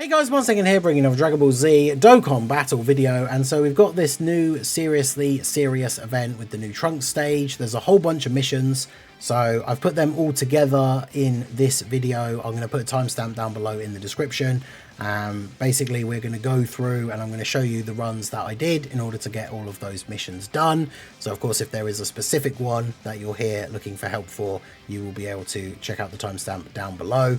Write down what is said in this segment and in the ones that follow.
Hey guys, 1 second here, bringing another Dragon Ball Z Dokkan Battle video, and so we've got this new seriously serious event with the new Trunks stage. There's a whole bunch of missions, so I've put them all together in this video. I'm going to put a timestamp down below in the description. Basically, we're going to go through and I'm going to show you the runs that I did in order to get all of those missions done. So of course, if there is a specific one that you're here looking for help for, you will be able to check out the timestamp down below.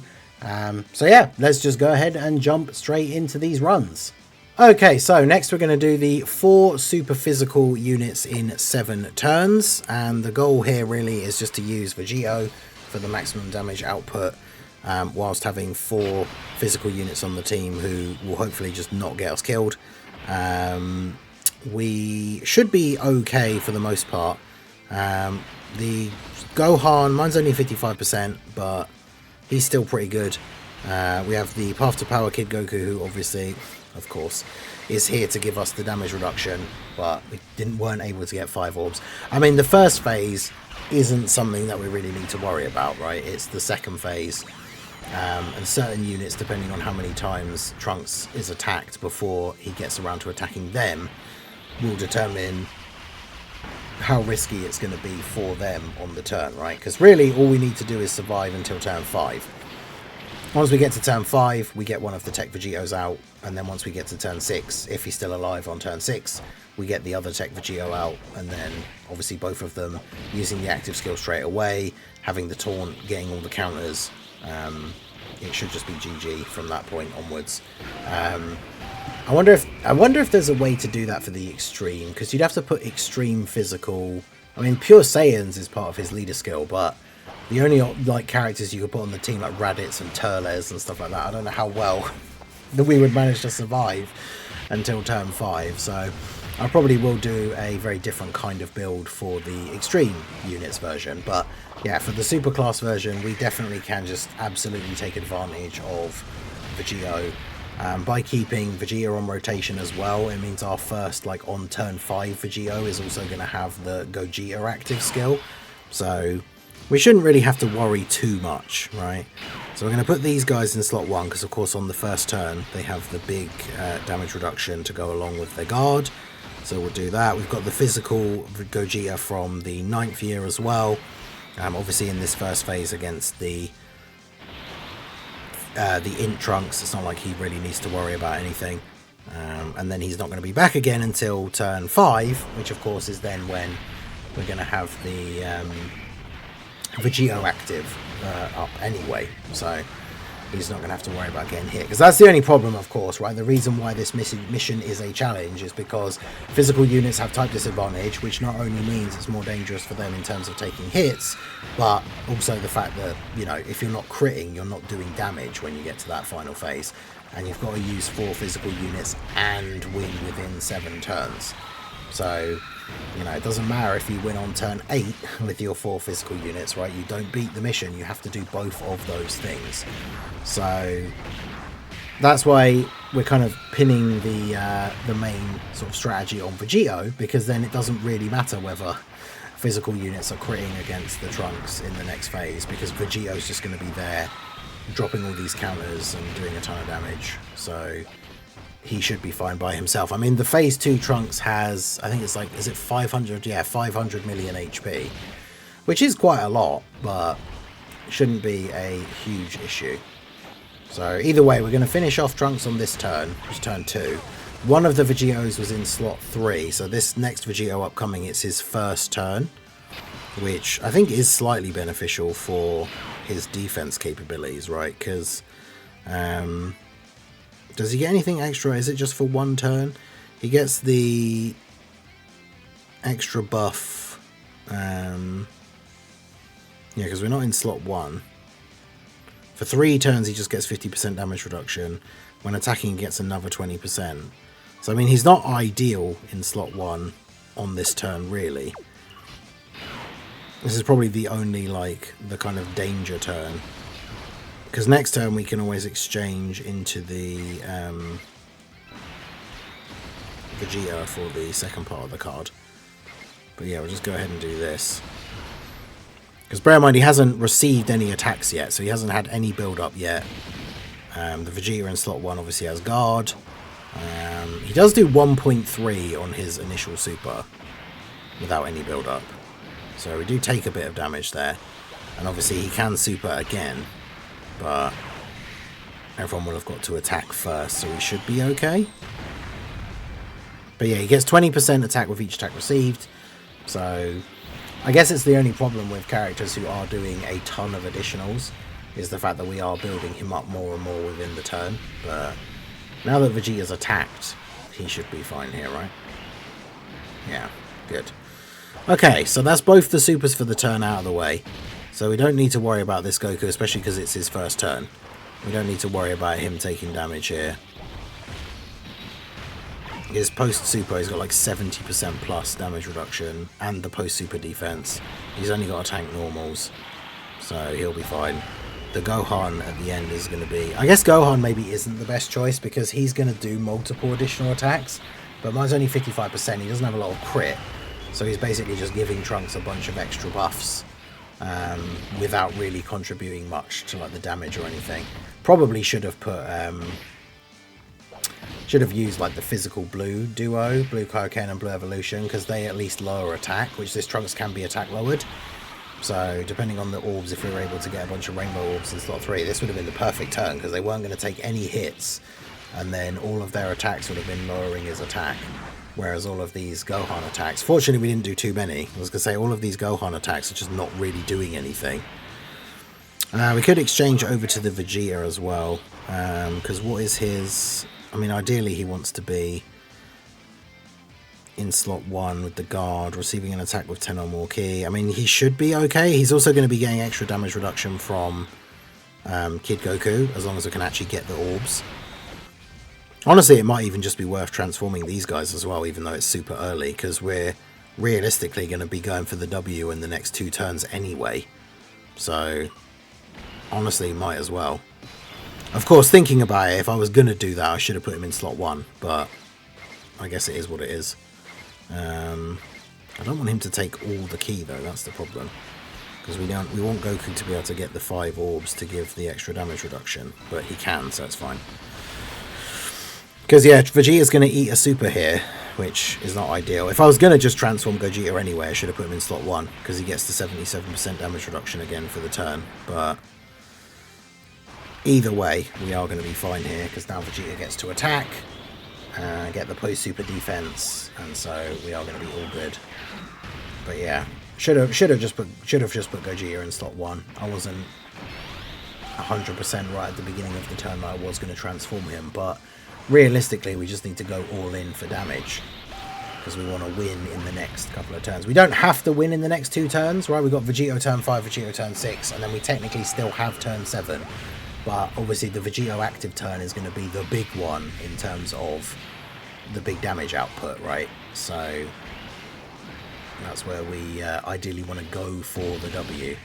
So yeah, let's just go ahead and jump straight into these runs. Okay, so next we're going to do the 4 super physical units in 7 turns, and the goal here really is just to use Vegito for the maximum damage output, whilst having 4 physical units on the team who will hopefully just not get us killed. We should be okay for the most part. The Gohan, mine's only 55%, but he's still pretty good. We have the Path to Power Kid Goku, who obviously, of course, is here to give us the damage reduction, but we weren't able to get 5 orbs. I mean, the first phase isn't something that we really need to worry about, right? It's the second phase, and certain units, depending on how many times Trunks is attacked before he gets around to attacking them, will determine how risky it's going to be for them on the turn, right? Because really all we need to do is survive until turn 5. Once we get to turn 5, we get one of the Tech Vegitos out, and then once we get to turn 6, if he's still alive on turn 6, we get the other Tech Vegito out, and then obviously both of them using the active skill straight away, having the taunt, getting all the counters. It should just be GG from that point onwards. I wonder if there's a way to do that for the extreme, because you'd have to put extreme physical. I mean, Pure Saiyans is part of his leader skill, but the only like characters you could put on the team, like Raditz and Turles and stuff like that, I don't know how well that we would manage to survive until turn 5. So I probably will do a very different kind of build for the extreme units version. But yeah, for the super class version, we definitely can just absolutely take advantage of Vegito. By keeping Vegeta on rotation as well, it means our first, like, on turn 5 Vegito is also going to have the Gogeta active skill. So we shouldn't really have to worry too much, right? So we're going to put these guys in slot 1, because of course on the first turn they have the big damage reduction to go along with their guard. So we'll do that. We've got the physical Gogeta from the 9th year as well. Obviously in this first phase against the Int Trunks, it's not like he really needs to worry about anything. And then he's not going to be back again until turn 5, which of course is then when we're going to have the Vegito active up anyway. So he's not going to have to worry about getting hit, because that's the only problem, of course, right? The reason why this mission is a challenge is because physical units have type disadvantage, which not only means it's more dangerous for them in terms of taking hits, but also the fact that, you know, if you're not critting, you're not doing damage when you get to that final phase, and you've got to use 4 physical units and win within 7 turns. So, you know, it doesn't matter if you win on turn 8 with your 4 physical units, right? You don't beat the mission, you have to do both of those things. So that's why we're kind of pinning the main sort of strategy on Vegito, because then it doesn't really matter whether physical units are critting against the Trunks in the next phase, because Vegito's just going to be there dropping all these counters and doing a ton of damage. So he should be fine by himself. I mean, the phase 2 Trunks has, I think it's like, is it 500? Yeah, 500 million HP, which is quite a lot, but shouldn't be a huge issue. So either way, we're going to finish off Trunks on this turn, which is turn 2. One of the Vegitos was in slot 3, so this next Vegito upcoming, it's his first turn, which I think is slightly beneficial for his defense capabilities, right? Because does he get anything extra? Is it just for 1 turn? He gets the extra buff. Yeah, because we're not in slot 1. For 3 turns, he just gets 50% damage reduction. When attacking, he gets another 20%. So, I mean, he's not ideal in slot 1 on this turn, really. This is probably the only, like, the kind of danger turn. Because next turn we can always exchange into the Vegeta for the second part of the card. But yeah, we'll just go ahead and do this. Because bear in mind, he hasn't received any attacks yet, so he hasn't had any build-up yet. The Vegeta in slot 1 obviously has guard. He does do 1.3 on his initial super without any build up. So we do take a bit of damage there. And obviously he can super again, but everyone will have got to attack first, so we should be okay. But yeah, he gets 20% attack with each attack received. So I guess it's the only problem with characters who are doing a ton of additionals, is the fact that we are building him up more and more within the turn. But now that Vegeta's attacked, he should be fine here, right? Yeah, good. Okay, so that's both the supers for the turn out of the way. So we don't need to worry about this Goku, especially because it's his first turn. We don't need to worry about him taking damage here. His post-super, he's got like 70% plus damage reduction, and the post-super defense. He's only got to tank normals, so he'll be fine. The Gohan at the end is going to be... I guess Gohan maybe isn't the best choice, because he's going to do multiple additional attacks, but mine's only 55%, he doesn't have a lot of crit, so he's basically just giving Trunks a bunch of extra buffs, without really contributing much to like the damage or anything. Probably should have put... should have used like the physical blue duo, Blue Kaioken and Blue Evolution, because they at least lower attack, which this Trunks can be attack lowered. So depending on the orbs, if we were able to get a bunch of rainbow orbs in slot 3, this would have been the perfect turn, because they weren't going to take any hits, and then all of their attacks would have been lowering his attack. Whereas all of these Gohan attacks, fortunately we didn't do too many. I was going to say, all of these Gohan attacks are just not really doing anything. We could exchange over to the Vegeta as well, because what is his... I mean, ideally he wants to be in slot 1 with the guard, receiving an attack with 10 or more ki. I mean, he should be okay. He's also going to be getting extra damage reduction from Kid Goku, as long as we can actually get the orbs. Honestly, it might even just be worth transforming these guys as well, even though it's super early, because we're realistically going to be going for the W in the next 2 turns anyway. So, honestly, might as well. Of course, thinking about it, if I was going to do that, I should have put him in slot 1, but I guess it is what it is. I don't want him to take all the ki, though, that's the problem. Because we want Goku to be able to get the 5 orbs to give the extra damage reduction, but he can, so it's fine. Because, yeah, Vegeta's going to eat a super here, which is not ideal. If I was going to just transform Gogeta anyway, I should have put him in slot 1, because he gets the 77% damage reduction again for the turn, but... either way, we are going to be fine here, because now Vegeta gets to attack, get the post-super defense, and so we are going to be all good. But yeah, should have just put Gogeta in slot 1. I wasn't 100% right at the beginning of the turn that I was going to transform him, but realistically, we just need to go all in for damage, because we want to win in the next couple of turns. We don't have to win in the next 2 turns, right? We've got Vegeta turn 5, Vegeta turn 6, and then we technically still have turn 7. But obviously the Vegeta active turn is going to be the big one in terms of the big damage output, right? So that's where we ideally want to go for the W.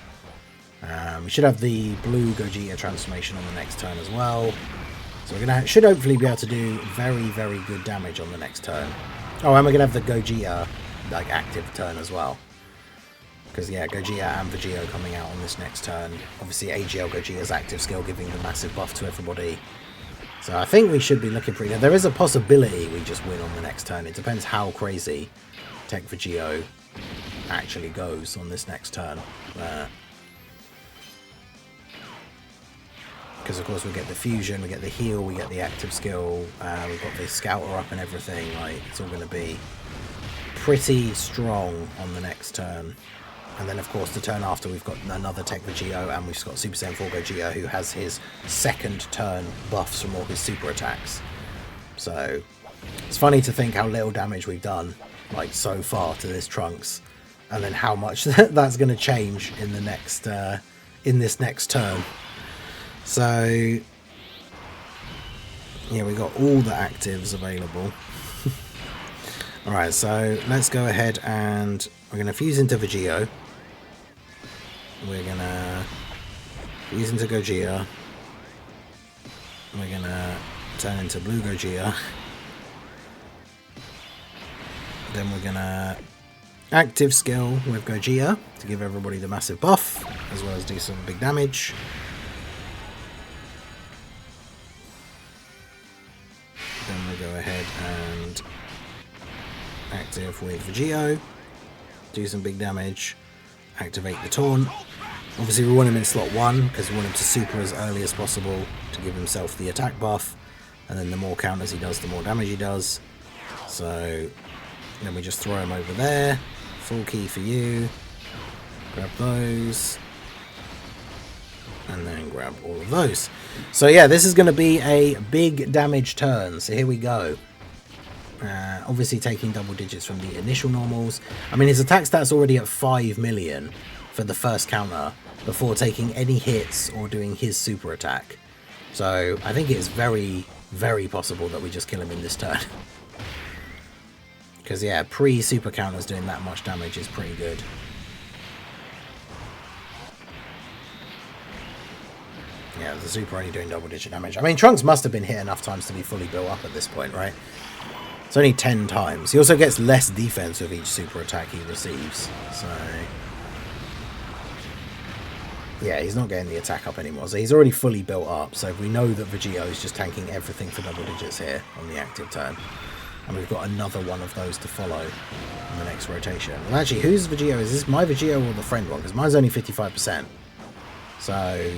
We should have the blue Gogeta transformation on the next turn as well. So we're should hopefully be able to do very, very good damage on the next turn. Oh, and we're going to have the Gogeta like active turn as well. Because, yeah, Gogeta and Vegeta coming out on this next turn. Obviously, AGL Gogeta's active skill giving the massive buff to everybody. So I think we should be looking pretty good. There is a possibility we just win on the next turn. It depends how crazy Tech Vegeta actually goes on this next turn. Because, of course, we get the fusion, we get the heal, we get the active skill. We've got the scouter up and everything. Like, it's all going to be pretty strong on the next turn. And then, of course, the turn after, we've got another Tech Vegeta, and we've got Super Saiyan 4 Gogeta, who has his second turn buffs from all his super attacks. So, it's funny to think how little damage we've done, like, so far to this Trunks, and then how much that's going to change in the next, in this next turn. So, yeah, we've got all the actives available. Alright, so let's go ahead and we're going to fuse into Vegeta. We're going to fuse into Gogeta. We're going to turn into Blue Gogeta. Then we're going to active skill with Gogeta to give everybody the massive buff, as well as do some big damage. go ahead and active with Vegito, do some big damage, activate the taunt. Obviously we want him in slot 1 because we want him to super as early as possible to give himself the attack buff, and then the more counters he does, the more damage he does. So then we just throw him over there, full key for you, grab those, and then grab all of those. So yeah, this is going to be a big damage turn, so here we go. Obviously taking double digits from the initial normals. I mean, his attack stat's already at 5 million for the first counter before taking any hits or doing his super attack. So I think it's very, very possible that we just kill him in this turn. Because yeah, pre-super counters doing that much damage is pretty good. Yeah, the super only doing double digit damage. I mean, Trunks must have been hit enough times to be fully built up at this point, right? It's only 10 times. He also gets less defense with each super attack he receives. So yeah, he's not getting the attack up anymore. So he's already fully built up. So we know that Vegito is just tanking everything for double digits here on the active turn. And we've got another one of those to follow in the next rotation. Well, actually, whose Vegito? Is this my Vegito or the friend one? Because mine's only 55%. So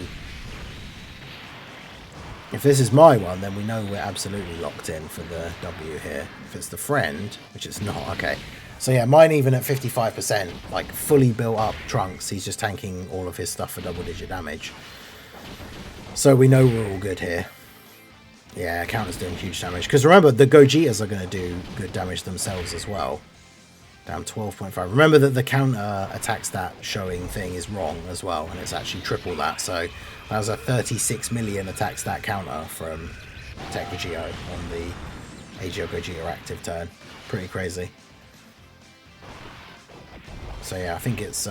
if this is my one, then we know we're absolutely locked in for the W here. If it's the friend, which it's not, okay. So yeah, mine even at 55%, like fully built up Trunks, he's just tanking all of his stuff for double digit damage. So we know we're all good here. Yeah, counter's doing huge damage. Because remember, the Gogetas are going to do good damage themselves as well. Damn, 12.5. Remember that the counter attack stat showing thing is wrong as well, and it's actually triple that. So that was a 36 million attack stat counter from Tech Vegito on the AGO Gogeta active turn. Pretty crazy. So yeah, I think it's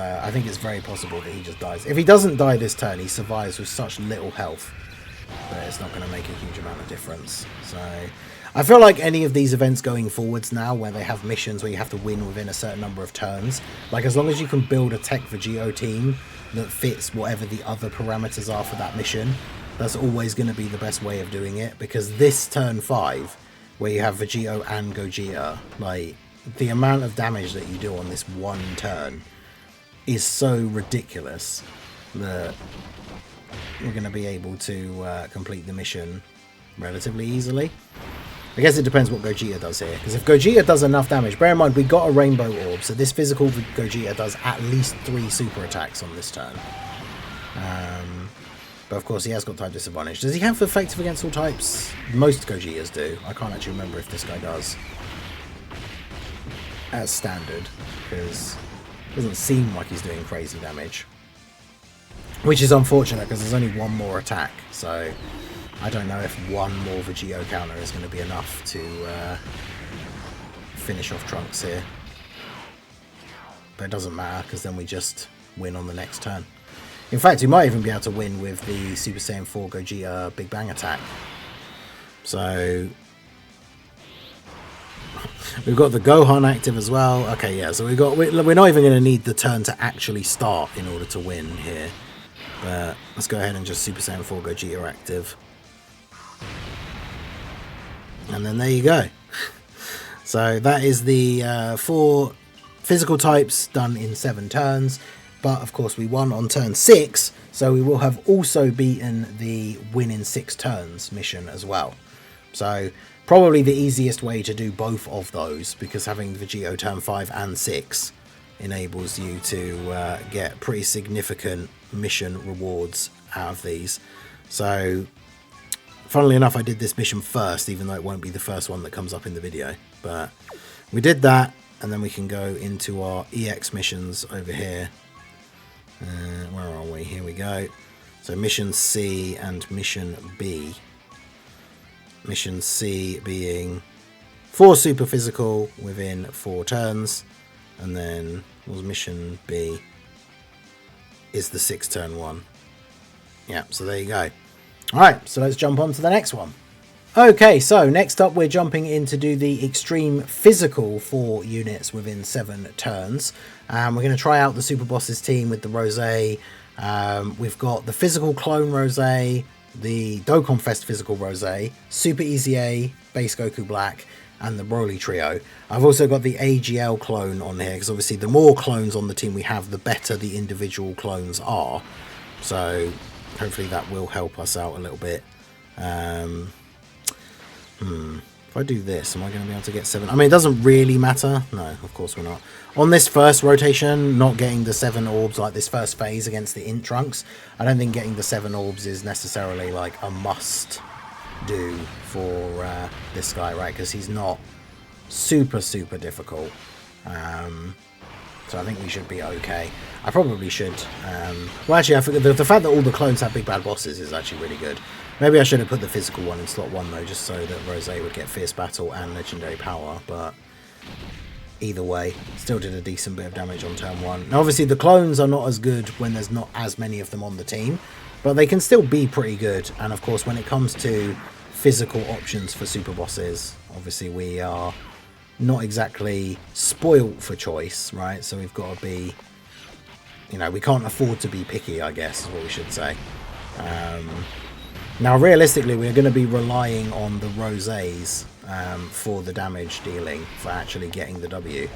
very possible that he just dies. If he doesn't die this turn, he survives with such little health that it's not going to make a huge amount of difference. So I feel like any of these events going forwards now, where they have missions where you have to win within a certain number of turns, like as long as you can build a Tech Vegito team that fits whatever the other parameters are for that mission, that's always going to be the best way of doing it. Because this turn 5, where you have Vegito and Gogeta, like the amount of damage that you do on this one turn is so ridiculous that we're going to be able to complete the mission relatively easily. I guess it depends what Gogeta does here, because if Gogeta does enough damage, bear in mind we got a rainbow orb, so this physical Gogeta does at least 3 super attacks on this turn. But of course he has got type disadvantage. Does he have effective against all types? Most Gogetas do. I can't actually remember if this guy does as standard, because it doesn't seem like he's doing crazy damage. Which is unfortunate, because there's only one more attack, so I don't know if one more Vegito counter is going to be enough to finish off Trunks here. But it doesn't matter, because then we just win on the next turn. In fact, we might even be able to win with the Super Saiyan 4 Gogeta Big Bang attack. So we've got the Gohan active as well. Okay, yeah, so we're not even going to need the turn to actually start in order to win here. But let's go ahead and just Super Saiyan 4 Gogeta active. And then there you go. So that is the 4 physical types done in 7 turns. But of course we won on turn 6, so we will have also beaten the win in 6 turns mission as well. So probably the easiest way to do both of those, because having Vegito turn 5 and 6 enables you to get pretty significant mission rewards out of these. So funnily enough, I did this mission first, even though it won't be the first one that comes up in the video. But we did that, and then we can go into our EX missions over here. Where are we? Here we go. So mission C and mission B. Mission C being 4 super physical within 4 turns, and then mission B is the 6 turn one. Yeah, so there you go. Alright, so let's jump on to the next one. Okay, so next up we're jumping in to do the extreme physical 4 units within 7 turns. We're going to try out the Super Bosses team with the Rosé. We've got the physical clone Rosé, the Dokkan Fest Physical Rose, Super Easy A, Base Goku Black, and the Broly Trio. I've also got the AGL clone on here, because obviously the more clones on the team we have, the better the individual clones are. So hopefully that will help us out a little bit. If I do this, am I going to be able to get 7? I mean, it doesn't really matter. No, of course we're not. On this first rotation, not getting the 7 orbs, like this first phase against the Int Trunks, I don't think getting the 7 orbs is necessarily like a must do for this guy, right? Because he's not super difficult. So I think we should be okay. I probably should. Well, actually, I forget the fact that all the clones have big bad bosses is actually really good. Maybe I should have put the physical one in slot 1 though, just so that Rose would get Fierce Battle and Legendary Power. But either way, still did a decent bit of damage on turn 1. Now, obviously, the clones are not as good when there's not as many of them on the team, but they can still be pretty good. And of course, when it comes to physical options for super bosses, obviously we are not exactly spoilt for choice, right? So we've got to be, you know, we can't afford to be picky, I guess is what we should say. Now realistically we're going to be relying on the Rosés for the damage dealing, for actually getting the W.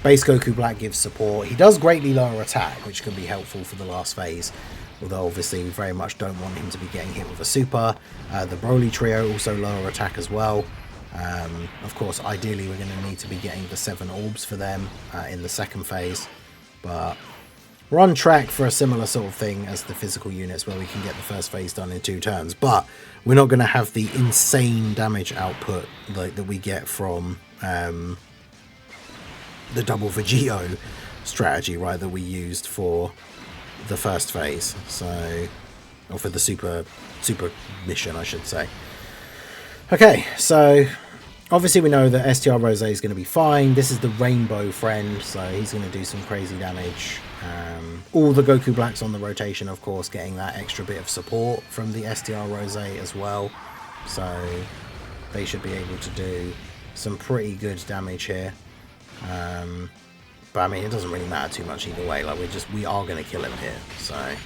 Base Goku Black gives support. He does greatly lower attack, which can be helpful for the last phase, although obviously we very much don't want him to be getting hit with a super. The Broly Trio also lower attack as well. Of course, ideally we're going to need to be getting the 7 orbs for them in the second phase, but we're on track for a similar sort of thing as the physical units, where we can get the first phase done in 2 turns, but we're not going to have the insane damage output like that we get from the double Vegito strategy, right, that we used for the first phase, so, or for the super mission, I should say. Okay, so obviously we know that STR Rose is going to be fine. This is the Rainbow friend, so he's going to do some crazy damage. All the Goku Blacks on the rotation, of course, getting that extra bit of support from the STR Rose as well. So they should be able to do some pretty good damage here. But I mean, it doesn't really matter too much either way. Like we are going to kill him here. So I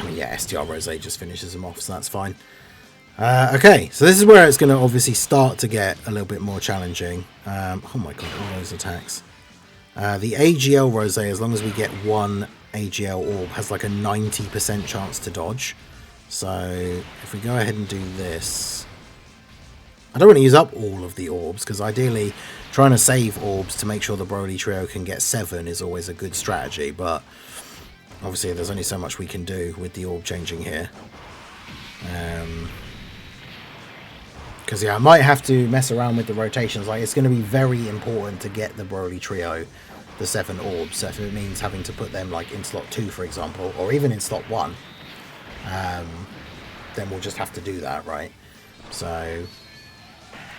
mean, yeah, STR Rose just finishes him off, so that's fine. Okay, so this is where it's going to obviously start to get a little bit more challenging. Oh my god, all those attacks. The AGL Rose, as long as we get 1 AGL orb, has like a 90% chance to dodge. So if we go ahead and do this, I don't want to use up all of the orbs, because ideally trying to save orbs to make sure the Broly Trio can get 7 is always a good strategy, but obviously there's only so much we can do with the orb changing here. Because yeah, I might have to mess around with the rotations. Like, it's going to be very important to get the Broly Trio the 7 orbs. So if it means having to put them like in slot 2, for example, or even in slot 1, then we'll just have to do that, right? So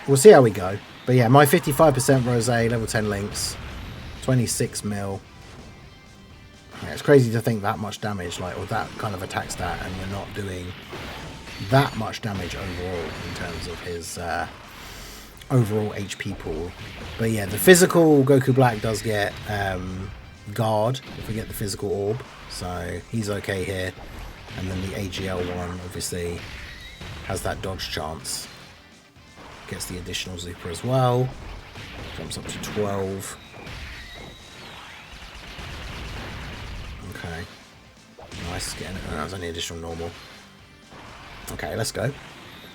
we'll see how we go. But yeah, my 55% Rose, level 10 links, 26 mil. Yeah, it's crazy to think that much damage, like, or that kind of attack stat, and we're not doing that much damage overall in terms of his overall HP pool. But yeah, the physical Goku Black does get guard if we get the physical orb, so he's okay here. And then the AGL one obviously has that dodge chance, gets the additional super as well, jumps up to 12. Okay, nice, getting it. Oh, that's only additional normal. Okay, let's go.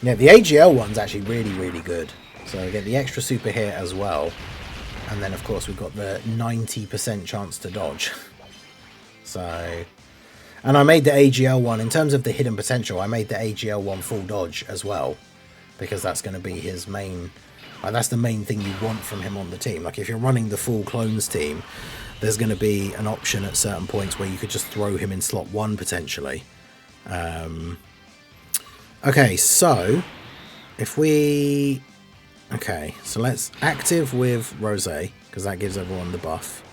Yeah, the AGL one's actually really good. So we get the extra super here as well. And then, of course, we've got the 90% chance to dodge. So, and I made the AGL one, in terms of the hidden potential, I made the AGL one full dodge as well. Because that's going to be his main, that's the main thing you want from him on the team. Like, if you're running the full clones team, there's going to be an option at certain points where you could just throw him in slot 1 potentially. Okay, so if we... Okay, so let's active with Rose, because that gives everyone the buff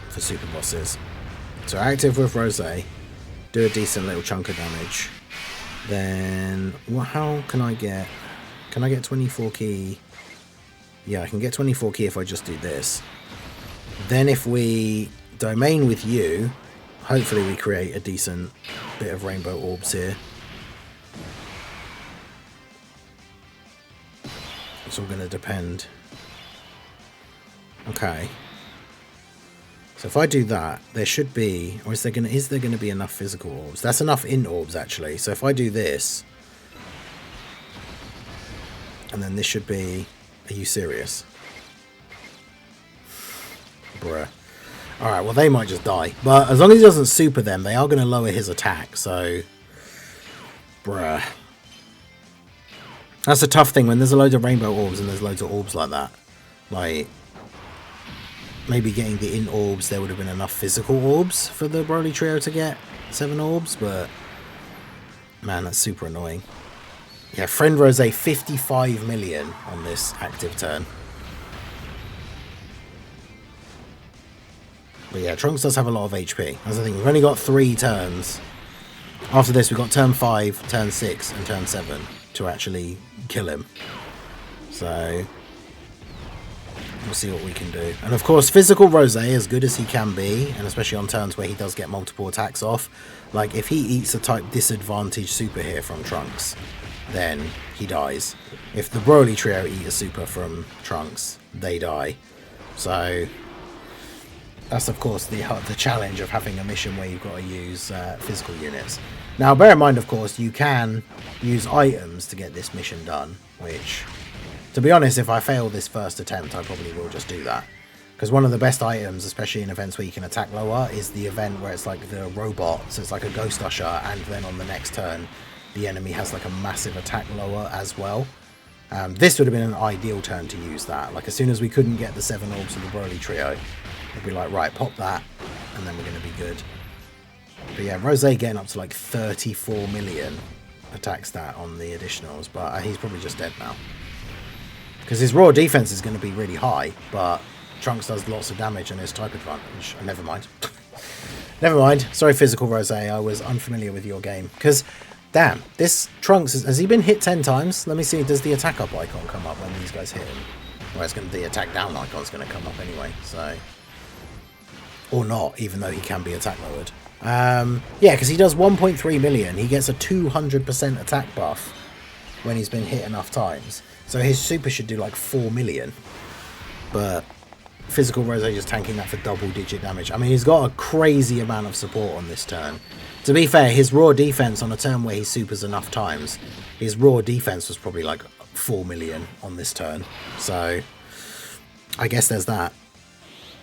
for super bosses. So active with Rose, do a decent little chunk of damage. Then, how can I get... Can I get 24 key? Yeah, I can get 24 key if I just do this. Then if we domain with you... hopefully we create a decent bit of rainbow orbs here. It's all going to depend. Okay. So if I do that, there should be, or is there going to be enough physical orbs? That's enough int orbs actually. So if I do this, and then this should be, are you serious? Bruh. Alright, well they might just die. But as long as he doesn't super them, they are going to lower his attack, so... Bruh. That's a tough thing when there's a load of rainbow orbs and there's loads of orbs like that. Like, maybe getting the int orbs, there would have been enough physical orbs for the Broly trio to get 7 orbs, but... Man, that's super annoying. Yeah, Friend Rose 55 million on this active turn. But yeah, Trunks does have a lot of HP. That's the thing, we've only got 3 turns. After this, we've got turn 5, turn 6, and turn 7 to actually kill him. So, we'll see what we can do. And of course, physical Rose, as good as he can be, and especially on turns where he does get multiple attacks off, like if he eats a type disadvantage super here from Trunks, then he dies. If the Broly trio eat a super from Trunks, they die. So... that's of course the challenge of having a mission where you've got to use physical units. Now bear in mind of course you can use items to get this mission done, which to be honest if I fail this first attempt I probably will just do that. Because one of the best items, especially in events where you can attack lower, is the event where it's like the robot, so it's like a ghost usher, and then on the next turn the enemy has like a massive attack lower as well. This would have been an ideal turn to use that. Like as soon as we couldn't get the 7 orbs of the Broly trio, it'd be like, right, pop that, and then we're going to be good. But yeah, Rose getting up to like 34 million attack stat on the additionals, but he's probably just dead now. Because his raw defense is going to be really high, but Trunks does lots of damage and his type advantage. Never mind. Never mind. Sorry, physical Rose, I was unfamiliar with your game. Because, damn, this Trunks, has he been hit 10 times? Let me see, does the attack up icon come up when these guys hit him? Well, it's going to, the attack down icon's going to come up anyway, so... or not, even though he can be attack lowered. Yeah, because he does 1.3 million. He gets a 200% attack buff when he's been hit enough times. So his super should do like 4 million. But physical Rose just tanking that for double-digit damage. I mean, he's got a crazy amount of support on this turn. To be fair, his raw defense on a turn where he supers enough times, his raw defense was probably like 4 million on this turn. So I guess there's that.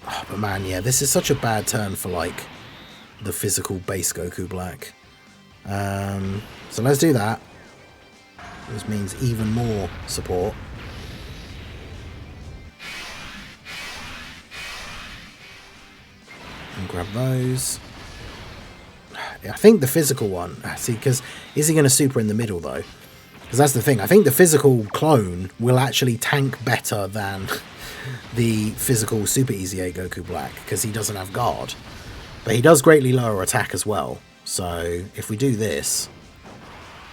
Oh, but man, yeah, this is such a bad turn for, like, the physical base Goku Black. So let's do that. This means even more support. And grab those. I think the physical one... see, because is he going to super in the middle, though? Because that's the thing. I think the physical clone will actually tank better than... the physical Super Easy 8 Goku Black, because he doesn't have guard. But he does greatly lower attack as well. So if we do this,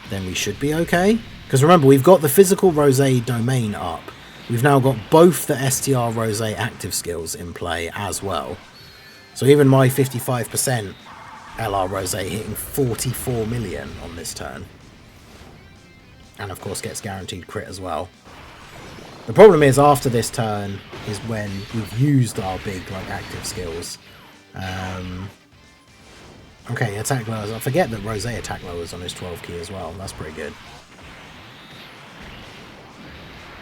then we should be okay. Because remember, we've got the physical Rose domain up. We've now got both the STR Rose active skills in play as well. So even my 55% LR Rose hitting 44 million on this turn. And of course gets guaranteed crit as well. The problem is after this turn is when we've used our big like active skills. Okay, attack lowers. I forget that Rose attack lowers on his 12 key as well. That's pretty good.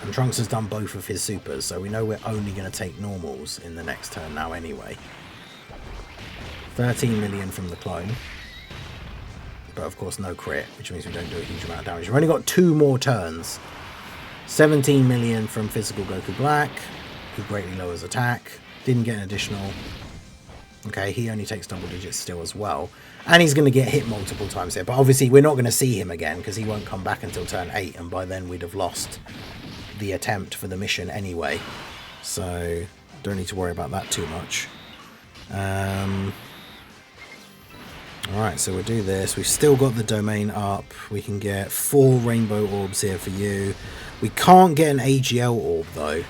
And Trunks has done both of his supers, so we know we're only going to take normals in the next turn now anyway. 13 million from the clone. But of course no crit, which means we don't do a huge amount of damage. We've only got 2 more turns. 17 million from physical Goku Black, who greatly lowers attack. Didn't get an additional. Okay, he only takes double digits still as well. And he's going to get hit multiple times here. But obviously we're not going to see him again because he won't come back until turn 8. And by then we'd have lost the attempt for the mission anyway. So don't need to worry about that too much. Alright, so we'll do this. We've still got the domain up. We can get 4 rainbow orbs here for you. We can't get an AGL orb though.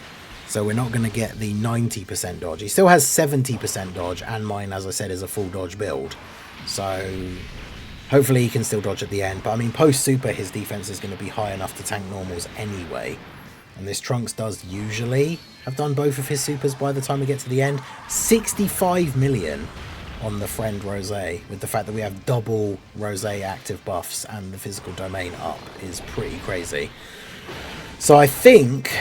So we're not going to get the 90% dodge. He still has 70% dodge, and mine, as I said, is a full dodge build. So hopefully he can still dodge at the end. But I mean, post-super, his defense is going to be high enough to tank normals anyway. And this Trunks does usually have done both of his supers by the time we get to the end. 65 million on the friend Rose, with the fact that we have double Rose active buffs and the physical domain up, is pretty crazy. So I think,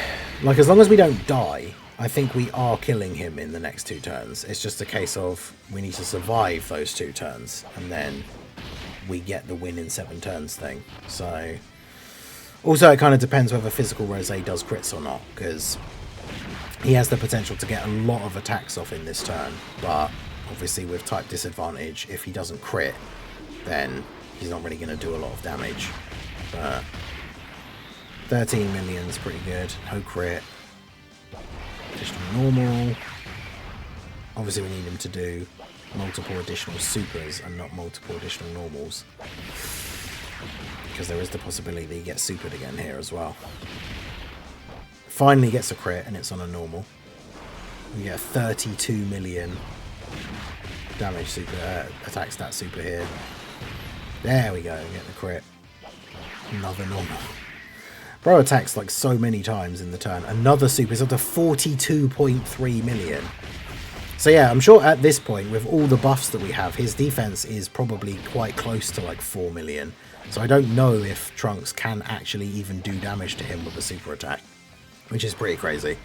like, as long as we don't die, I think we are killing him in the next 2 turns. It's just a case of we need to survive those 2 turns, and then we get the win in 7 turns thing. So also it kind of depends whether physical Rose does crits or not, because he has the potential to get a lot of attacks off in this turn, but obviously with type disadvantage, if he doesn't crit, then he's not really going to do a lot of damage. But 13 million is pretty good. No crit. Additional normal. Obviously we need him to do multiple additional supers and not multiple additional normals, because there is the possibility that he gets supered again here as well. Finally gets a crit and it's on a normal. We get 32 million damage super attack stat super here. There we go, get the crit. Another normal. Bro attacks like so many times in the turn. Another super is up to 42.3 million. So yeah, I'm sure at this point, with all the buffs that we have, his defense is probably quite close to like 4 million. So I don't know if Trunks can actually even do damage to him with a super attack, which is pretty crazy.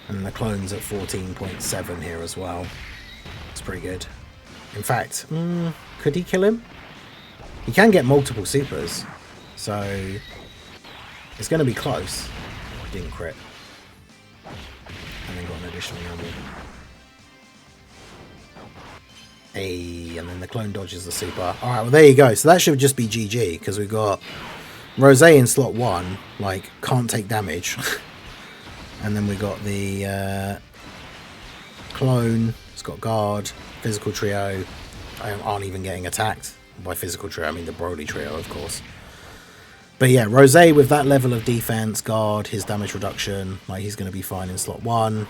And the clone's at 14.7 here as well. It's pretty good. In fact, could he kill him? He can get multiple supers, so it's going to be close. Didn't crit. And then got an additional normal. Hey, and then the clone dodges the super. Alright, well there you go. So that should just be GG, because we've got Rose in slot 1, like, can't take damage. And then we got the clone, it's got guard, physical trio, aren't even getting attacked. By physical trio, I mean the Broly trio, of course. But yeah, Rose with that level of defense, guard, his damage reduction, like, he's going to be fine in slot 1.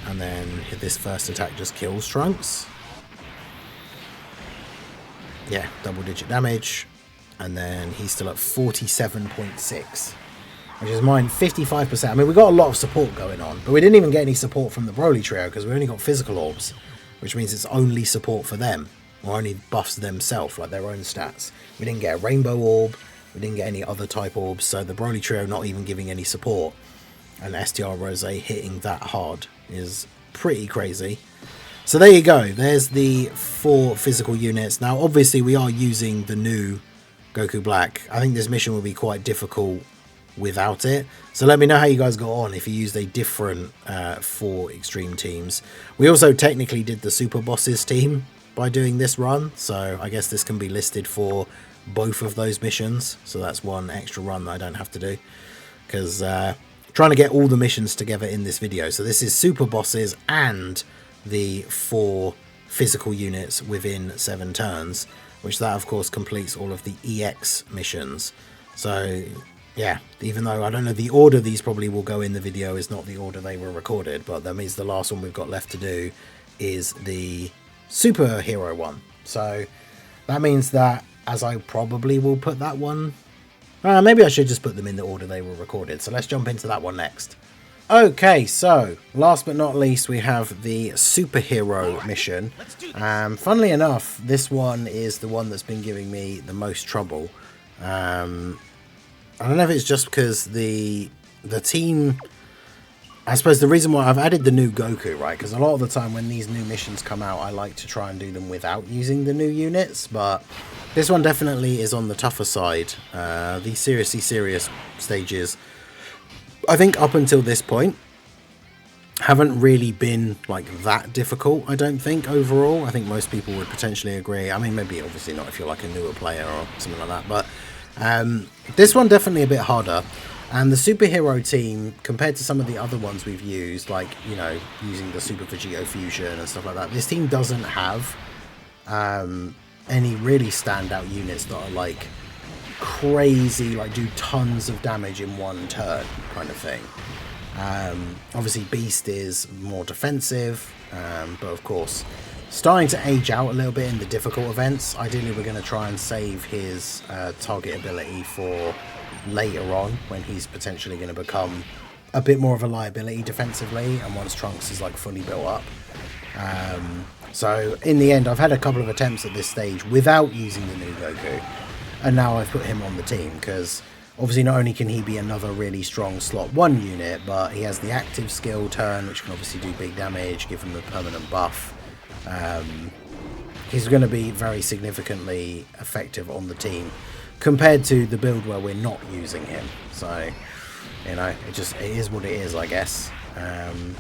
And then this first attack just kills Trunks. Yeah, double digit damage. And then he's still at 47.6, which is mine 55%. I mean, we got a lot of support going on, but we didn't even get any support from the Broly trio, because we only got physical orbs, which means it's only support for them, or only buffs themselves, like their own stats. We didn't get a rainbow orb, we didn't get any other type orbs, so the Broly trio not even giving any support, and STR Rose hitting that hard is pretty crazy. So there you go, there's the 4 physical units. Now obviously we are using the new Goku Black. I think this mission will be quite difficult without it, so let me know how you guys got on if you used a different 4 extreme teams. We also technically did the super bosses team by doing this run, so I guess this can be listed for both of those missions, so that's one extra run that I don't have to do, because trying to get all the missions together in this video. So this is super bosses and the 4 physical units within 7 turns, which that of course completes all of the EX missions. So yeah, even though I don't know the order these probably will go in the video is not the order they were recorded, but that means the last one we've got left to do is the superhero one. So that means that, as I probably will put that one, maybe I should just put them in the order they were recorded. So let's jump into that one next. Okay, so last but not least, we have the superhero mission. Funnily enough, this one is the one that's been giving me the most trouble. I don't know if it's just because the team, I suppose the reason why I've added the new Goku, right? Because a lot of the time when these new missions come out, I like to try and do them without using the new units, but this one definitely is on the tougher side. The seriously serious stages, I think up until this point, haven't really been like that difficult, I don't think, overall. I think most people would potentially agree. I mean, maybe obviously not if you're like a newer player or something like that, but this one definitely a bit harder. And the superhero team, compared to some of the other ones we've used, like, you know, using the Super Vegito Fusion and stuff like that, this team doesn't have any really standout units that are like crazy, like do tons of damage in one turn kind of thing. Obviously Beast is more defensive, but of course starting to age out a little bit in the difficult events. Ideally we're going to try and save his target ability for later on, when he's potentially going to become a bit more of a liability defensively, and once Trunks is like fully built up. So in the end I've had a couple of attempts at this stage without using the new Goku, and now I've put him on the team because obviously not only can he be another really strong slot 1 unit, but he has the active skill turn, which can obviously do big damage, give him a permanent buff. He's going to be very significantly effective on the team compared to the build where we're not using him. So, you know, it is what it is, I guess.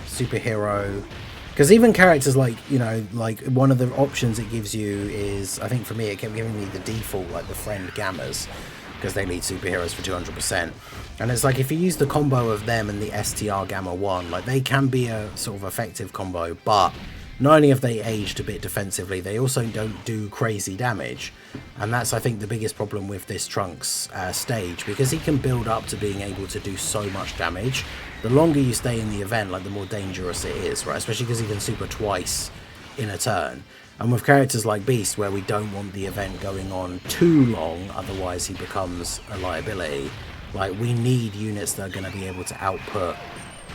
Superhero, because even characters like, you know, like one of the options it gives you is, I think for me it kept giving me the default, like the friend Gammas, because they lead superheroes for 200%. And it's like if you use the combo of them and the STR Gamma 1, like they can be a sort of effective combo, but not only have they aged a bit defensively, they also don't do crazy damage. And that's, I think, the biggest problem with this Trunks stage, because he can build up to being able to do so much damage. The longer you stay in the event, like the more dangerous it is, right? Especially because he can super twice in a turn. And with characters like Beast, where we don't want the event going on too long, otherwise he becomes a liability, like we need units that are going to be able to output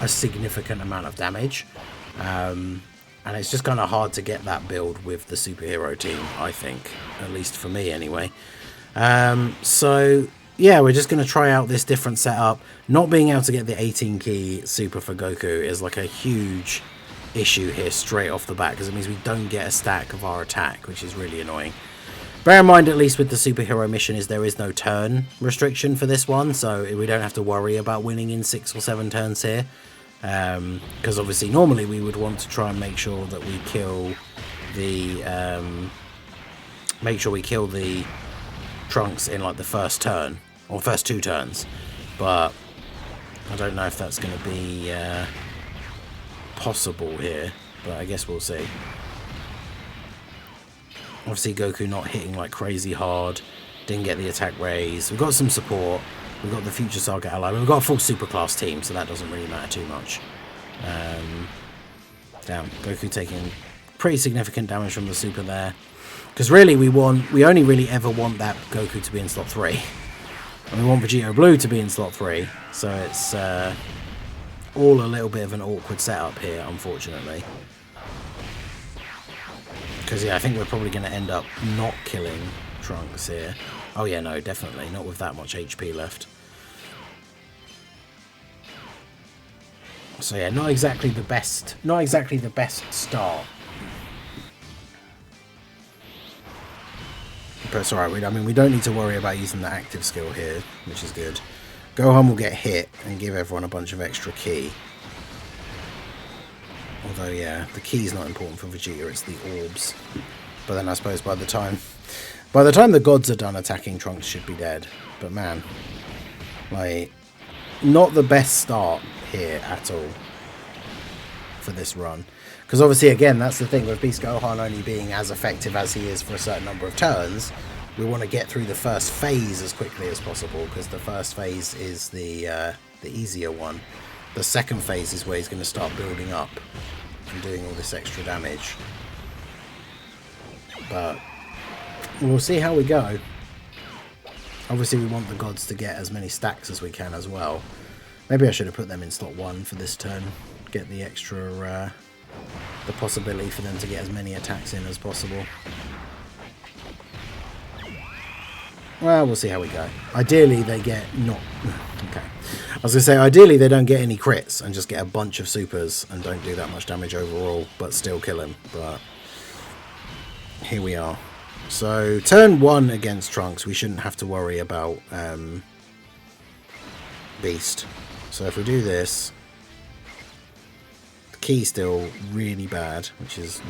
a significant amount of damage. And it's just kind of hard to get that build with the superhero team, I think, at least for me anyway. So yeah, we're just going to try out this different setup. Not being able to get the 18 key super for Goku is like a huge issue here straight off the bat, because it means we don't get a stack of our attack, which is really annoying. Bear in mind, at least with the superhero mission, is there is no turn restriction for this one, so we don't have to worry about winning in 6 or 7 turns here. Because obviously normally we would want to try and make sure that we kill the Trunks in like the first turn or first 2 turns, but I don't know if that's going to be possible here, but I guess we'll see. Obviously Goku not hitting like crazy hard, didn't get the attack raise. We've got some support. We've got the Future Saga ally. We've got a full superclass team, so that doesn't really matter too much. Damn, Goku taking pretty significant damage from the super there. Because really, we only really ever want that Goku to be in slot 3. And we want Vegito Blue to be in slot 3. So it's all a little bit of an awkward setup here, unfortunately. Because yeah, I think we're probably going to end up not killing Trunks here. Oh yeah, no, definitely not with that much HP left. So yeah, not exactly the best start. But it's alright. I mean, we don't need to worry about using the active skill here, which is good. Gohan will get hit and give everyone a bunch of extra ki. Although yeah, the ki is not important for Vegeta; it's the orbs. But then I suppose by the time the gods are done attacking, Trunks should be dead. But man, like, not the best start here at all for this run. Because obviously, again, that's the thing with Beast Gohan only being as effective as he is for a certain number of turns. We want to get through the first phase as quickly as possible, because the first phase is the easier one. The second phase is where he's going to start building up and doing all this extra damage. But we'll see how we go. Obviously we want the gods to get as many stacks as we can as well. Maybe I should have put them in slot 1 for this turn. Get the extra, the possibility for them to get as many attacks in as possible. Well, we'll see how we go. Ideally they get not... Okay. I was going to say, ideally they don't get any crits and just get a bunch of supers and don't do that much damage overall, but still kill him. But here we are. So, turn 1 against Trunks, we shouldn't have to worry about Beast. So if we do this, the key's still really bad, which is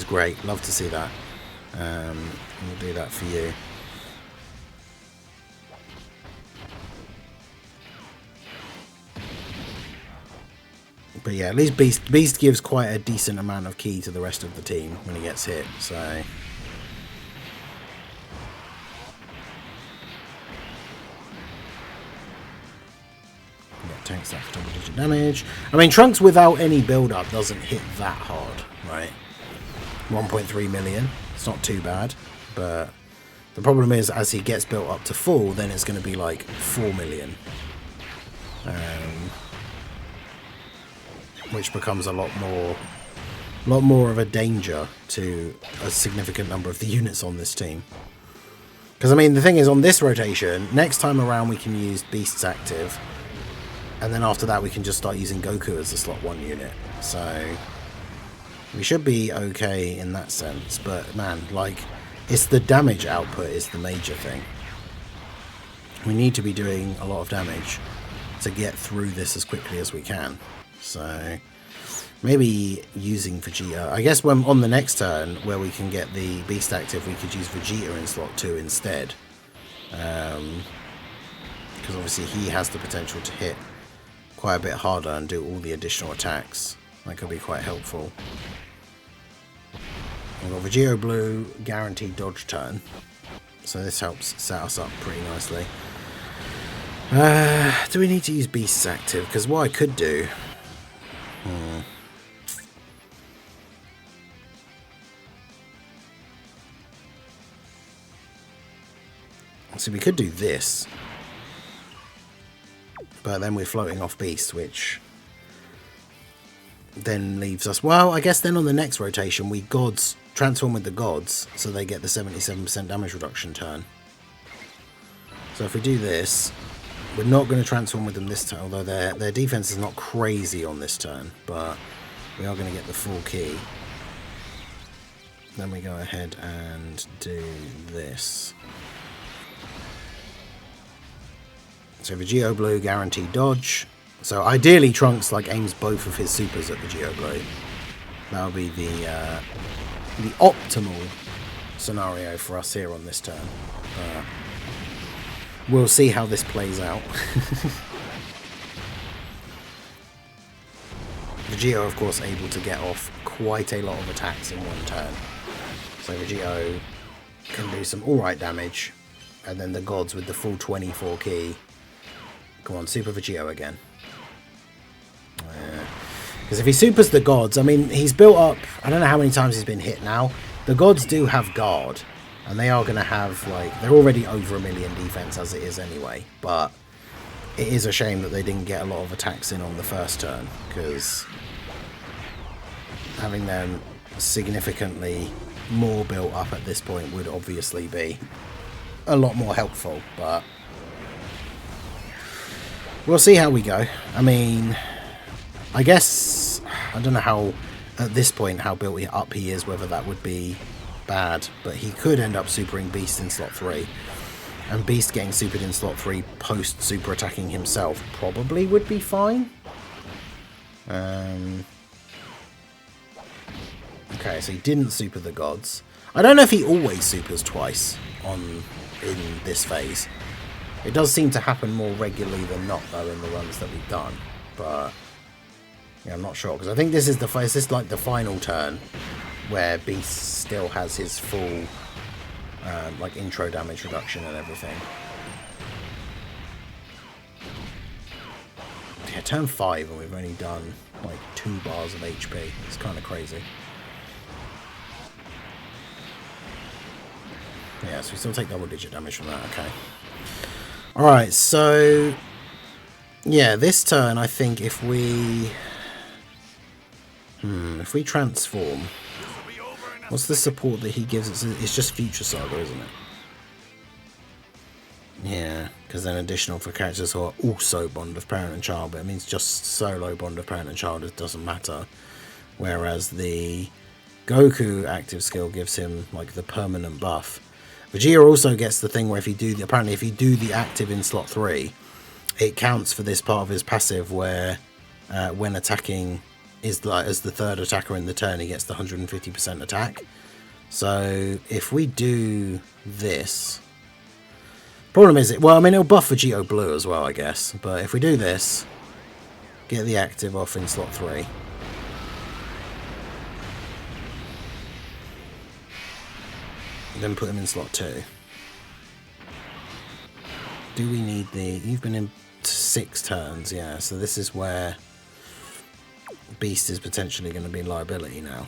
great. Love to see that. We'll do that for you. But yeah, at least Beast gives quite a decent amount of ki to the rest of the team when he gets hit. So. tanks that for double-digit damage. I mean, Trunks without any build-up doesn't hit that hard, right? 1.3 million. It's not too bad, but the problem is, as he gets built up to full, then it's going to be like 4 million. Which becomes a lot more of a danger to a significant number of the units on this team. Because, I mean, the thing is, on this rotation, next time around we can use Beast's active, and then after that we can just start using Goku as the slot 1 unit. So we should be okay in that sense, but man, like, it's the damage output is the major thing. We need to be doing a lot of damage to get through this as quickly as we can. So maybe using Vegeta. I guess when on the next turn where we can get the Beast active, we could use Vegeta in slot 2 instead. Because obviously he has the potential to hit quite a bit harder and do all the additional attacks. That could be quite helpful. We've got Vegeta Blue, guaranteed dodge turn. So this helps set us up pretty nicely. Do we need to use Beast's active? Because what I could do... So we could do this, but then we're floating off Beast, which then leaves us... Well, I guess then on the next rotation we Gods transform with the Gods, so they get the 77% damage reduction turn. So if we do this, we're not going to transform with them this turn, although their defense is not crazy on this turn, but we are going to get the full key. Then we go ahead and do this. So Vegeta Blue, guaranteed dodge. So ideally Trunks like aims both of his supers at Vegeta Blue. That would be the optimal scenario for us here on this turn. We'll see how this plays out. Vegeta, of course, able to get off quite a lot of attacks in one turn. So Vegeta can do some alright damage. And then the Gods with the full 24 key. Come on, Super Vegeta again. Because if he supers the Gods, I mean, he's built up... I don't know how many times he's been hit now. The Gods do have guard. And they are going to have, like... They're already over 1 million defense as it is anyway. But it is a shame that they didn't get a lot of attacks in on the first turn. Because having them significantly more built up at this point would obviously be a lot more helpful. But... we'll see how we go. I mean, I guess, I don't know how, at this point, how built up he is, whether that would be bad, but he could end up supering Beast in slot 3. And Beast getting supered in slot 3 post super attacking himself probably would be fine. Okay, so he didn't super the Gods. I don't know if he always supers twice in this phase. It does seem to happen more regularly than not, though, in the runs that we've done. But yeah, I'm not sure, because I think this is like the final turn where Beast still has his full like intro damage reduction and everything. Yeah, turn 5 and we've only done like 2 bars of HP. It's kind of crazy. Yeah, so we still take double-digit damage from that. Okay. Alright, so yeah, this turn I think if we transform, what's the support that he gives us? It's just Future Saga, isn't it? Yeah, because then additional for characters who are also Bond of Parent and Child, but it means just solo Bond of Parent and Child, it doesn't matter. Whereas the Goku active skill gives him like the permanent buff. Vegeta also gets the thing where if you do the active in slot 3, it counts for this part of his passive where when attacking is like as the third attacker in the turn, he gets the 150% attack. So if we do this, problem is well, I mean it'll buff Vegeta Blue as well, I guess. But if we do this, get the active off in slot 3. Then put him in slot 2. Do we need the... You've been in 6 turns, yeah. So this is where Beast is potentially going to be a liability now.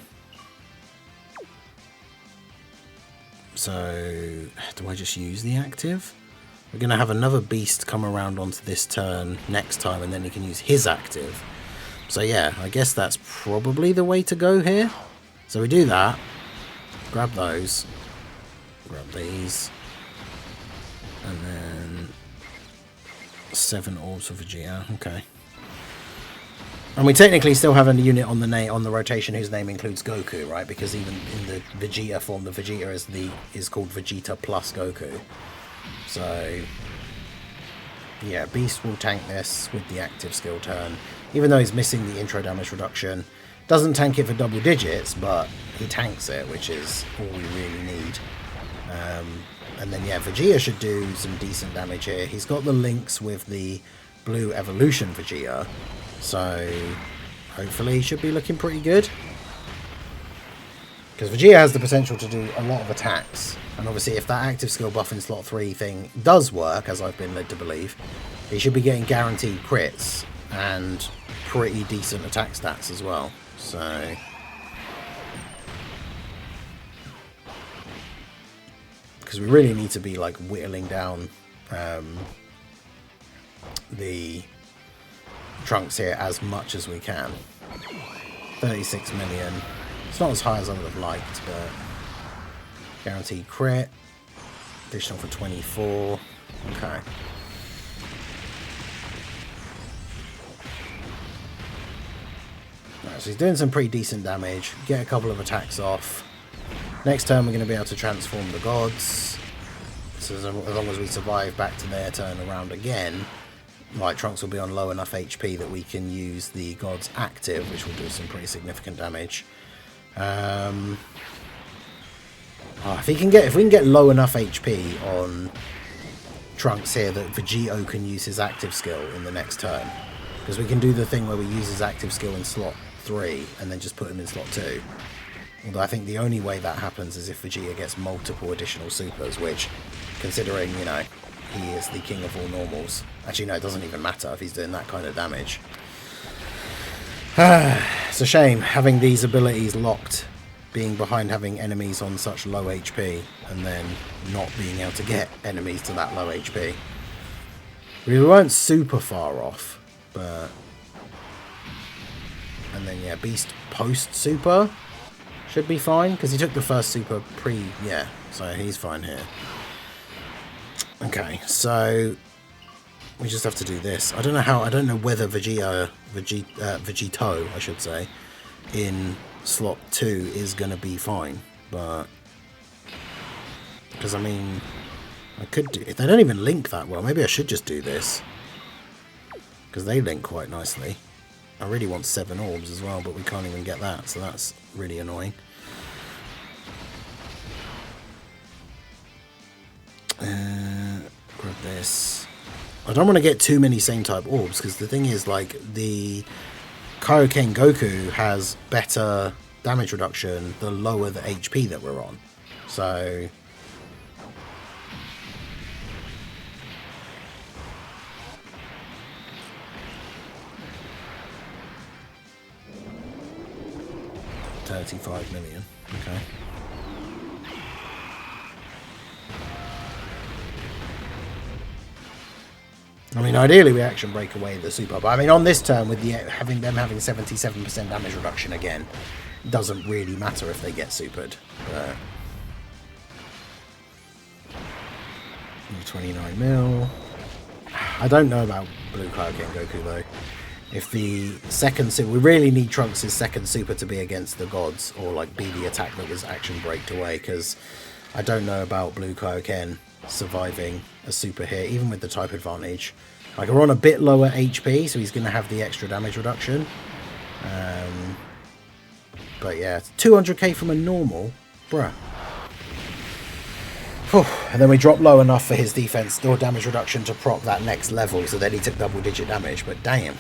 So, do I just use the active? We're going to have another Beast come around onto this turn next time, and then he can use his active. So yeah, I guess that's probably the way to go here. So we do that. Grab those. Grab these. And then 7 orbs for Vegeta. Okay. And we technically still have a unit on the rotation whose name includes Goku, right? Because even in the Vegeta form, the Vegeta is called Vegeta plus Goku. So yeah, Beast will tank this with the active skill turn, even though he's missing the intro damage reduction. Doesn't tank it for double digits, but he tanks it, which is all we really need. And then yeah, Vegeta should do some decent damage here. He's got the links with the blue evolution Vegeta, so hopefully he should be looking pretty good. Because Vegeta has the potential to do a lot of attacks. And obviously if that active skill buff in slot 3 thing does work, as I've been led to believe, he should be getting guaranteed crits and pretty decent attack stats as well. So because we really need to be like whittling down the Trunks here as much as we can. 36 million. It's not as high as I would have liked, but guaranteed crit. Additional for 24. Okay. Right, so he's doing some pretty decent damage. Get a couple of attacks off. Next turn we're going to be able to transform the gods. So as long as we survive back to their turn around again, like Trunks will be on low enough HP that we can use the gods active, which will do some pretty significant damage. If we can get low enough HP on Trunks here that Vegito can use his active skill in the next turn, because we can do the thing where we use his active skill in slot 3 and then just put him in slot 2. Although I think the only way that happens is if Vegeta gets multiple additional supers, which, considering, you know, he is the king of all normals. Actually, no, it doesn't even matter if he's doing that kind of damage. It's a shame having these abilities locked, being behind having enemies on such low HP, and then not being able to get enemies to that low HP. We weren't super far off, but... And then, yeah, Beast post-super should be fine, because he took the first super yeah, so he's fine here. Okay, so we just have to do this. I don't know whether Vegito, I should say, in slot 2 is going to be fine, but because I mean, I could do, if they don't even link that well, maybe I should just do this, because they link quite nicely. I really want 7 orbs as well, but we can't even get that, so that's really annoying. Grab this. I don't want to get too many same type orbs, because the thing is, like, the Kaioken Goku has better damage reduction the lower the HP that we're on. So $35 million. Okay. I mean, ideally we action break away the super, but I mean, on this turn with having 77% damage reduction again, it doesn't really matter if they get supered. But 29 mil. I don't know about Blue Kaioken Goku though. If the second super, we really need Trunks' second super to be against the gods, or like be the attack that was action braked away, because I don't know about Blue Kaioken surviving a super here, even with the type advantage. Like, we're on a bit lower HP, so he's going to have the extra damage reduction. But yeah, 200k from a normal, bruh. Whew. And then we drop low enough for his defense or damage reduction to prop that next level, so then he took double digit damage, but damn.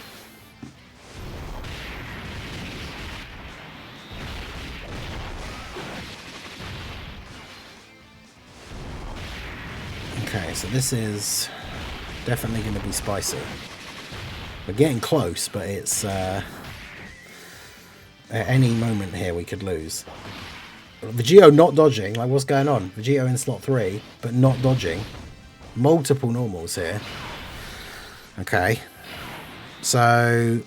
Okay, so this is definitely going to be spicy. We're getting close, but it's at any moment here we could lose. Vegito not dodging, like what's going on? Vegito in slot 3, but not dodging. Multiple normals here. Okay. So...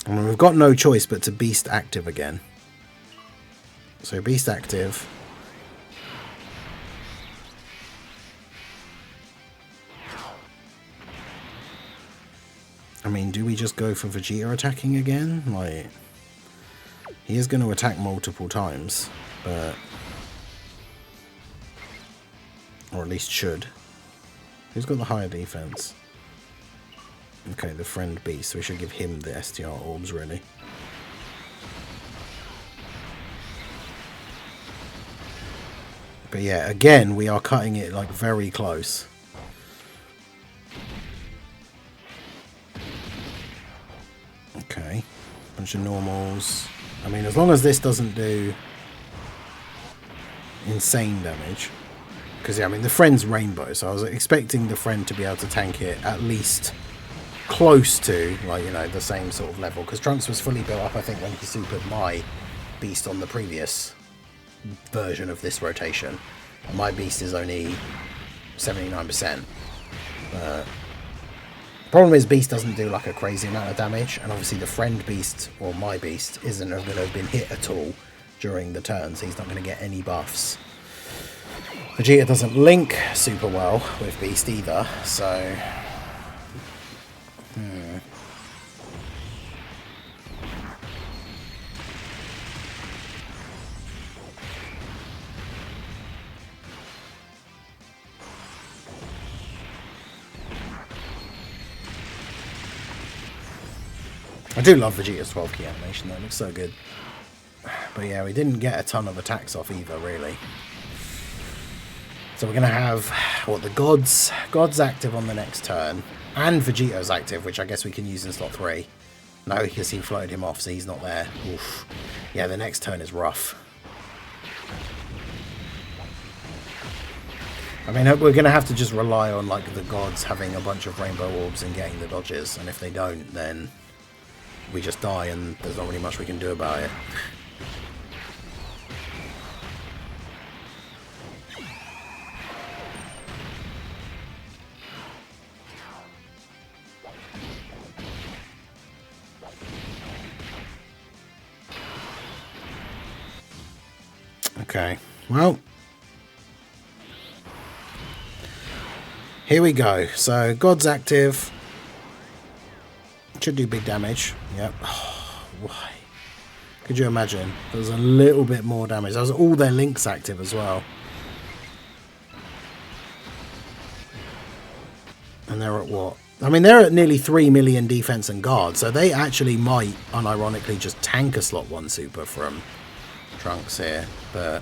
I mean, we've got no choice but to beast active again. So beast active. I mean, do we just go for Vegeta attacking again? Like, he is going to attack multiple times, but... or at least should. Who's got the higher defense? Okay, the friend beast, so we should give him the STR orbs, really. But yeah, again, we are cutting it, like, very close. Okay, bunch of normals. I mean, as long as this doesn't do insane damage. Because, yeah, I mean, the friend's rainbow, so I was expecting the friend to be able to tank it at least close to, like, you know, the same sort of level. Because Trunks was fully built up, I think, when he supered my beast on the previous version of this rotation. And my beast is only 79%. Problem is, beast doesn't do like a crazy amount of damage, and obviously the friend beast, or my beast, isn't going to have been hit at all during the turns. He's not going to get any buffs. Vegeta doesn't link super well with beast either, so... I do love Vegeta's 12 key animation though, it looks so good. But yeah, we didn't get a ton of attacks off either, really. So we're going to have, what, the God's active on the next turn, and Vegeto's active, which I guess we can use in slot 3. No, because he floated him off, so he's not there. Oof. Yeah, the next turn is rough. I mean, we're going to have to just rely on, like, the Gods having a bunch of rainbow orbs and getting the dodges, and if they don't, then we just die and there's not really much we can do about it. Okay, well, here we go. So, God's active. Should do big damage. Yep. Oh, why? Could you imagine? There's a little bit more damage. That was all their links active as well. And they're at what? I mean, they're at nearly 3 million defense and guard, so they actually might, unironically, just tank a slot 1 super from Trunks here. But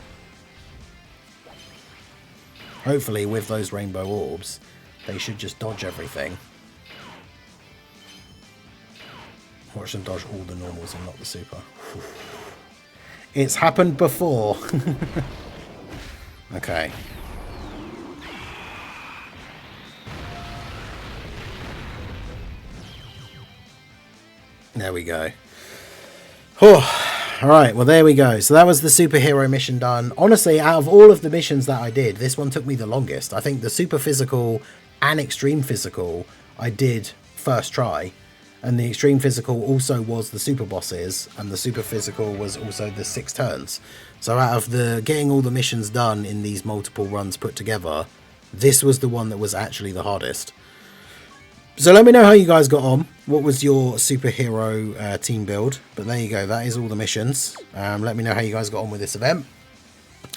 hopefully, with those rainbow orbs, they should just dodge everything. Watch them dodge all the normals and not the super. It's happened before. Okay. There we go. Alright, well there we go. So that was the superhero mission done. Honestly, out of all of the missions that I did, this one took me the longest. I think the super physical and extreme physical I did first try. And the extreme physical also was the super bosses, and the super physical was also the 6 turns. So out of the getting all the missions done in these multiple runs put together, this was the one that was actually the hardest. So let me know how you guys got on. What was your superhero team build? But there you go, that is all the missions. Let me know how you guys got on with this event.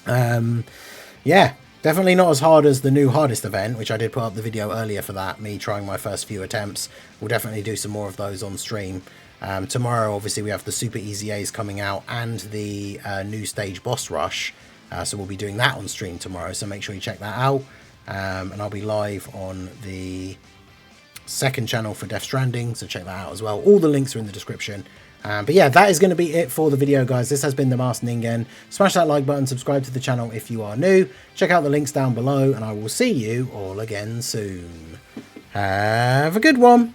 Yeah, definitely not as hard as the new hardest event, which I did put up the video earlier for that, me trying my first few attempts. We'll definitely do some more of those on stream. Tomorrow, obviously, we have the Super Easy A's coming out and the new stage boss rush. So we'll be doing that on stream tomorrow, so make sure you check that out. And I'll be live on the second channel for Death Stranding, so check that out as well. All the links are in the description. But yeah, that is going to be it for the video, guys. This has been the Masked Ningen. Smash that like button, subscribe to the channel if you are new. Check out the links down below, and I will see you all again soon. Have a good one.